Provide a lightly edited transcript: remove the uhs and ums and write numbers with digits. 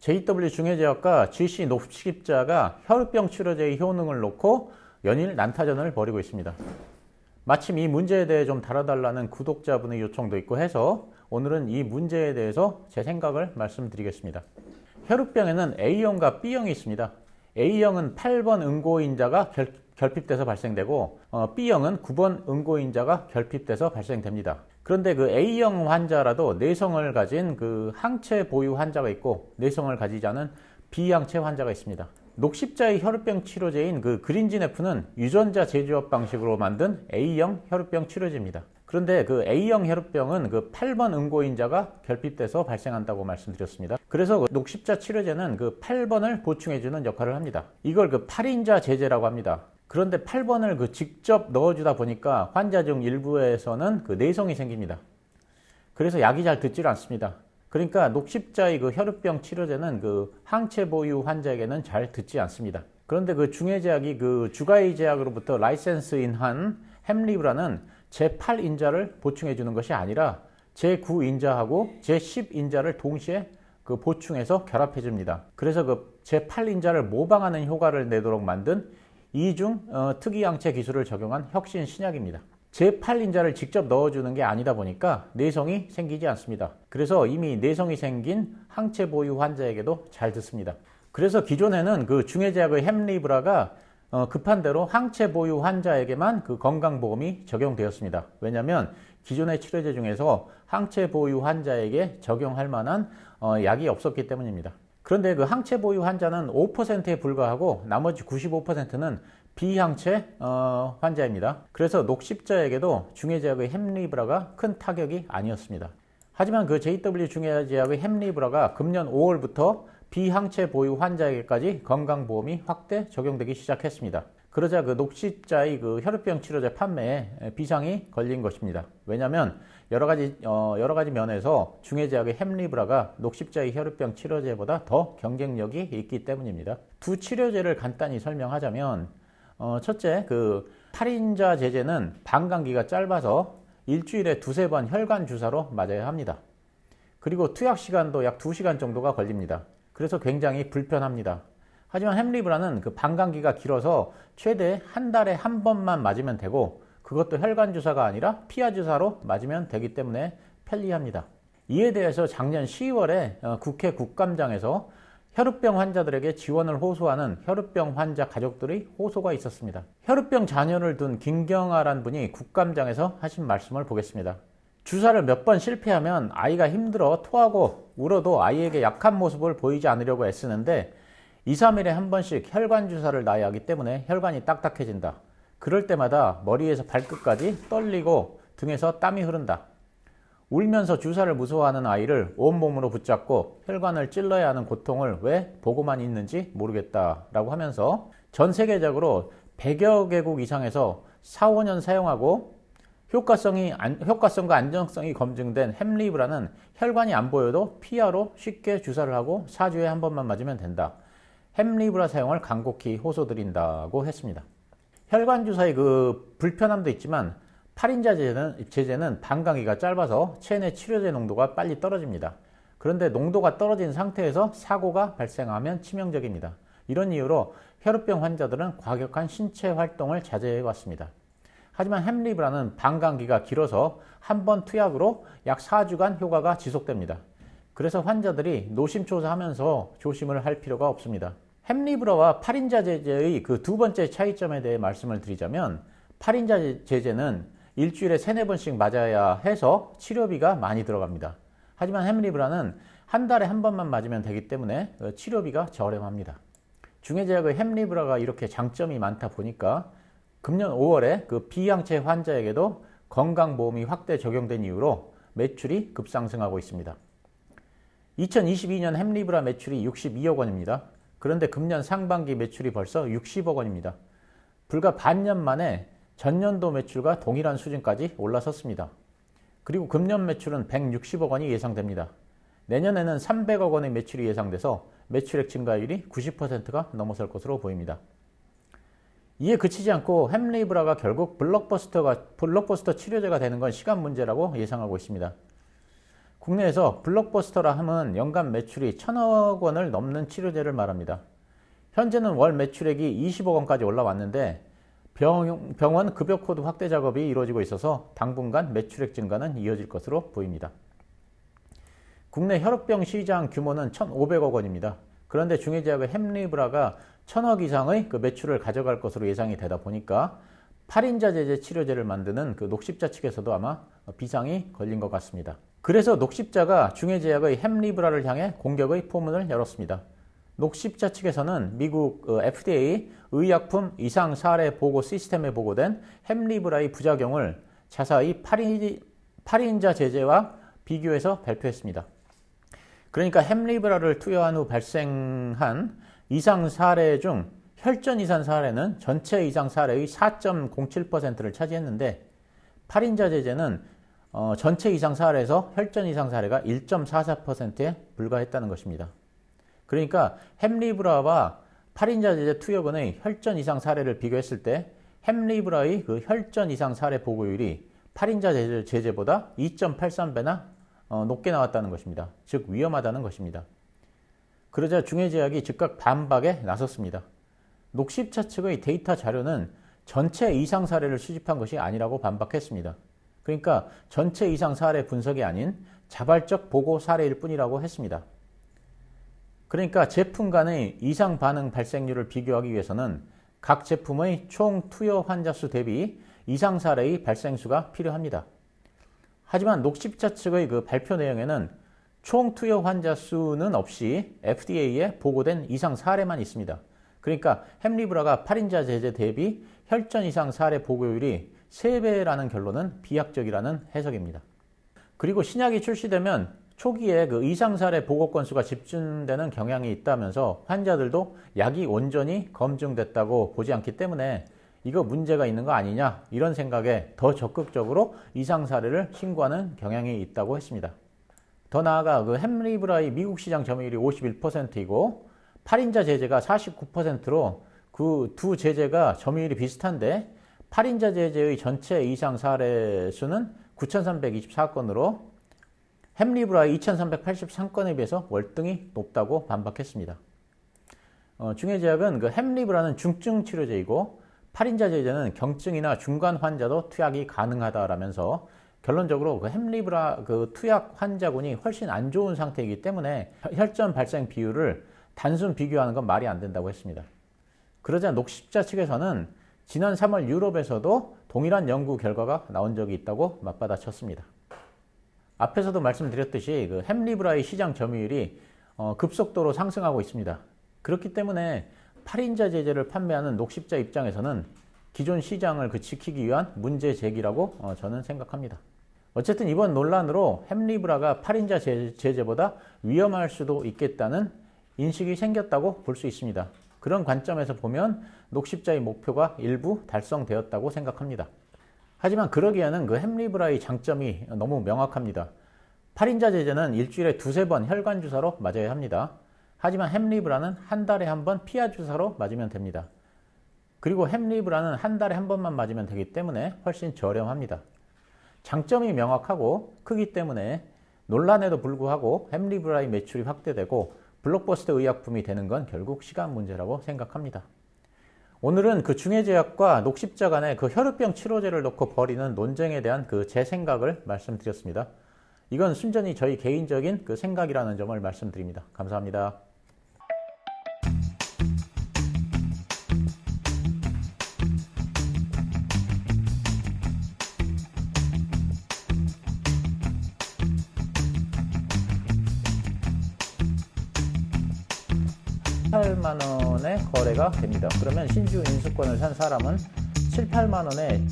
JW 중해제약과 GC 녹십자가 혈우병 치료제의 효능을 놓고 연일 난타전을 벌이고 있습니다. 마침 이 문제에 대해 좀 다뤄달라는 구독자분의 요청도 있고 해서 오늘은 이 문제에 대해서 제 생각을 말씀드리겠습니다. 혈우병에는 A형과 B형이 있습니다. A형은 8번 응고인자가 결핍돼서 발생되고 B형은 9번 응고인자가 결핍돼서 발생됩니다. 그런데 그 A형 환자라도 내성을 가진 그 항체 보유 환자가 있고 내성을 가지지 않은 B항체 환자가 있습니다. 녹십자의 혈우병 치료제인 그 그린진에프는 유전자 재조합 방식으로 만든 A형 혈우병 치료제입니다. 그런데 그 A형 혈우병은 그 8번 응고인자가 결핍돼서 발생한다고 말씀드렸습니다. 그래서 그 녹십자 치료제는 그 8번을 보충해주는 역할을 합니다. 이걸 그 8인자 제제라고 합니다. 그런데 8번을 그 직접 넣어주다 보니까 환자 중 일부에서는 그 내성이 생깁니다. 그래서 약이 잘 듣질 않습니다. 그러니까 녹십자의 그 혈우병 치료제는 그 항체 보유 환자에게는 잘 듣지 않습니다. 그런데 그 중해제약이 그 주가의 제약으로부터 라이센스인한 햄리브라는 제8인자를 보충해주는 것이 아니라 제9인자하고 제10인자를 동시에 그 보충해서 결합해줍니다. 그래서 그 제8인자를 모방하는 효과를 내도록 만든 이중 특이항체 기술을 적용한 혁신 신약입니다. 제8인자를 직접 넣어주는 게 아니다 보니까 내성이 생기지 않습니다. 그래서 이미 내성이 생긴 항체 보유 환자에게도 잘 듣습니다. 그래서 기존에는 그 중해제약의 햄리브라가 급한 대로 항체 보유 환자에게만 그 건강보험이 적용되었습니다. 왜냐하면 기존의 치료제 중에서 항체 보유 환자에게 적용할 만한 약이 없었기 때문입니다. 그런데 그 항체 보유 환자는 5%에 불과하고 나머지 95%는 비항체 환자입니다. 그래서 녹십자에게도 중해제약의 햄리브라가 큰 타격이 아니었습니다. 하지만 그 JW 중해제약의 햄리브라가 금년 5월부터 비항체 보유 환자에게까지 건강보험이 확대 적용되기 시작했습니다. 그러자 그 녹십자의 그 혈우병 치료제 판매에 비상이 걸린 것입니다. 왜냐하면 여러 가지 면에서 중해제약의 햄리브라가 녹십자의 혈우병 치료제보다 더 경쟁력이 있기 때문입니다. 두 치료제를 간단히 설명하자면 첫째, 그 8인자 제제는 방광기가 짧아서 일주일에 두세 번 혈관 주사로 맞아야 합니다. 그리고 투약 시간도 약 2시간 정도가 걸립니다. 그래서 굉장히 불편합니다. 하지만 햄리브라는 그 방광기가 길어서 최대 한 달에 한 번만 맞으면 되고 그것도 혈관 주사가 아니라 피하 주사로 맞으면 되기 때문에 편리합니다. 이에 대해서 작년 10월에 국회 국감장에서 혈우병 환자들에게 지원을 호소하는 혈우병 환자 가족들의 호소가 있었습니다. 혈우병 자녀를 둔 김경아란 분이 국감장에서 하신 말씀을 보겠습니다. 주사를 몇 번 실패하면 아이가 힘들어 토하고 울어도 아이에게 약한 모습을 보이지 않으려고 애쓰는데 2, 3일에 한 번씩 혈관 주사를 놔야 하기 때문에 혈관이 딱딱해진다. 그럴 때마다 머리에서 발끝까지 떨리고 등에서 땀이 흐른다. 울면서 주사를 무서워하는 아이를 온몸으로 붙잡고 혈관을 찔러야 하는 고통을 왜 보고만 있는지 모르겠다라고 하면서 전 세계적으로 100여 개국 이상에서 4, 5년 사용하고 효과성과 안정성이 검증된 햄리브라는 혈관이 안 보여도 피하로 쉽게 주사를 하고 4주에 한 번만 맞으면 된다. 햄리브라 사용을 간곡히 호소드린다고 했습니다. 혈관 주사의 그 불편함도 있지만 8인자 제제는 방광기가 짧아서 체내 치료제 농도가 빨리 떨어집니다. 그런데 농도가 떨어진 상태에서 사고가 발생하면 치명적입니다. 이런 이유로 혈우병 환자들은 과격한 신체 활동을 자제해 왔습니다. 하지만 햄리브라는 방광기가 길어서 한 번 투약으로 약 4주간 효과가 지속됩니다. 그래서 환자들이 노심초사하면서 조심을 할 필요가 없습니다. 햄리브라와 8인자 제제의 그 두 번째 차이점에 대해 말씀을 드리자면 8인자 제제는 일주일에 3, 4번씩 맞아야 해서 치료비가 많이 들어갑니다. 하지만 햄리브라는 한 달에 한 번만 맞으면 되기 때문에 치료비가 저렴합니다. 중해제약의 햄리브라가 이렇게 장점이 많다 보니까 금년 5월에 그 비항체 환자에게도 건강보험이 확대 적용된 이후로 매출이 급상승하고 있습니다. 2022년 햄리브라 매출이 62억 원입니다. 그런데 금년 상반기 매출이 벌써 60억 원입니다. 불과 반년 만에 전년도 매출과 동일한 수준까지 올라섰습니다. 그리고 금년 매출은 160억 원이 예상됩니다. 내년에는 300억 원의 매출이 예상돼서 매출액 증가율이 90%가 넘어설 것으로 보입니다. 이에 그치지 않고 햄리브라가 결국 블록버스터 치료제가 되는 건 시간 문제라고 예상하고 있습니다. 국내에서 블록버스터라 함은 연간 매출이 1,000억 원을 넘는 치료제를 말합니다. 현재는 월 매출액이 20억 원까지 올라왔는데 병원 급여 코드 확대 작업이 이루어지고 있어서 당분간 매출액 증가는 이어질 것으로 보입니다. 국내 혈압병 시장 규모는 1,500억 원입니다. 그런데 중해제약의 햄리브라가 1,000억 이상의 그 매출을 가져갈 것으로 예상이 되다 보니까 8인자 제제 치료제를 만드는 그 녹십자 측에서도 아마 비상이 걸린 것 같습니다. 그래서 녹십자가 중해제약의 햄리브라를 향해 공격의 포문을 열었습니다. 녹십자 측에서는 미국 FDA 의약품 이상 사례 보고 시스템에 보고된 햄리브라의 부작용을 자세히 8인자 제제와 비교해서 발표했습니다. 그러니까 햄리브라를 투여한 후 발생한 이상 사례 중 혈전 이상 사례는 전체 이상 사례의 4.07%를 차지했는데 8인자 제제는 전체 이상 사례에서 혈전 이상 사례가 1.44%에 불과했다는 것입니다. 그러니까 햄리브라와 8인자 제제 투여군의 혈전 이상 사례를 비교했을 때 햄리브라의 그 혈전 이상 사례 보고율이 8인자 제제보다 2.83배나 높게 나왔다는 것입니다. 즉 위험하다는 것입니다. 그러자 중해제약이 즉각 반박에 나섰습니다. 녹십자 측의 데이터 자료는 전체 이상 사례를 수집한 것이 아니라고 반박했습니다. 그러니까 전체 이상 사례 분석이 아닌 자발적 보고 사례일 뿐이라고 했습니다. 그러니까 제품 간의 이상 반응 발생률을 비교하기 위해서는 각 제품의 총 투여 환자 수 대비 이상 사례의 발생 수가 필요합니다. 하지만 녹십자 측의 그 발표 내용에는 총 투여 환자 수는 없이 FDA에 보고된 이상 사례만 있습니다. 그러니까 햄리브라가 8인자 제제 대비 혈전 이상 사례 보고율이 3배라는 결론은 비약적이라는 해석입니다. 그리고 신약이 출시되면 초기에 그 이상 사례 보고 건수가 집중되는 경향이 있다면서 환자들도 약이 온전히 검증됐다고 보지 않기 때문에 이거 문제가 있는 거 아니냐 이런 생각에 더 적극적으로 이상 사례를 신고하는 경향이 있다고 했습니다. 더 나아가 그 햄리브라의 미국 시장 점유율이 51%이고 8인자 제제가 49%로 그 두 제제가 점유율이 비슷한데 8인자 제제의 전체 이상 사례 수는 9,324건으로 햄리브라의 2,383건에 비해서 월등히 높다고 반박했습니다. 중해제약은 그 햄리브라는 중증 치료제이고 8인자 제제는 경증이나 중간 환자도 투약이 가능하다라면서 결론적으로 그 햄리브라 그 투약 환자군이 훨씬 안 좋은 상태이기 때문에 혈전 발생 비율을 단순 비교하는 건 말이 안 된다고 했습니다. 그러자 녹십자 측에서는 지난 3월 유럽에서도 동일한 연구 결과가 나온 적이 있다고 맞받아쳤습니다. 앞에서도 말씀드렸듯이 그 햄리브라의 시장 점유율이 급속도로 상승하고 있습니다. 그렇기 때문에 8인자 제제를 판매하는 녹십자 입장에서는 기존 시장을 지키기 위한 문제 제기라고 저는 생각합니다. 어쨌든 이번 논란으로 햄리브라가 8인자 제제보다 위험할 수도 있겠다는 인식이 생겼다고 볼 수 있습니다. 그런 관점에서 보면 녹십자의 목표가 일부 달성되었다고 생각합니다. 하지만 그러기에는 그 햄리브라의 장점이 너무 명확합니다. 8인자 제제는 일주일에 2-3번 혈관 주사로 맞아야 합니다. 하지만 햄리브라는 한 달에 한 번 피하 주사로 맞으면 됩니다. 그리고 햄리브라는 한 달에 한 번만 맞으면 되기 때문에 훨씬 저렴합니다. 장점이 명확하고 크기 때문에 논란에도 불구하고 햄리브라의 매출이 확대되고 블록버스터 의약품이 되는 건 결국 시간 문제라고 생각합니다. 오늘은 그 중해제약과 녹십자 간의 그 혈우병 치료제를 놓고 벌이는 논쟁에 대한 그 제 생각을 말씀드렸습니다. 이건 순전히 저희 개인적인 그 생각이라는 점을 말씀드립니다. 감사합니다. $8만 원의 거래가 됩니다. 그러면 신주 인수권을 산 사람은 7, 8만 원의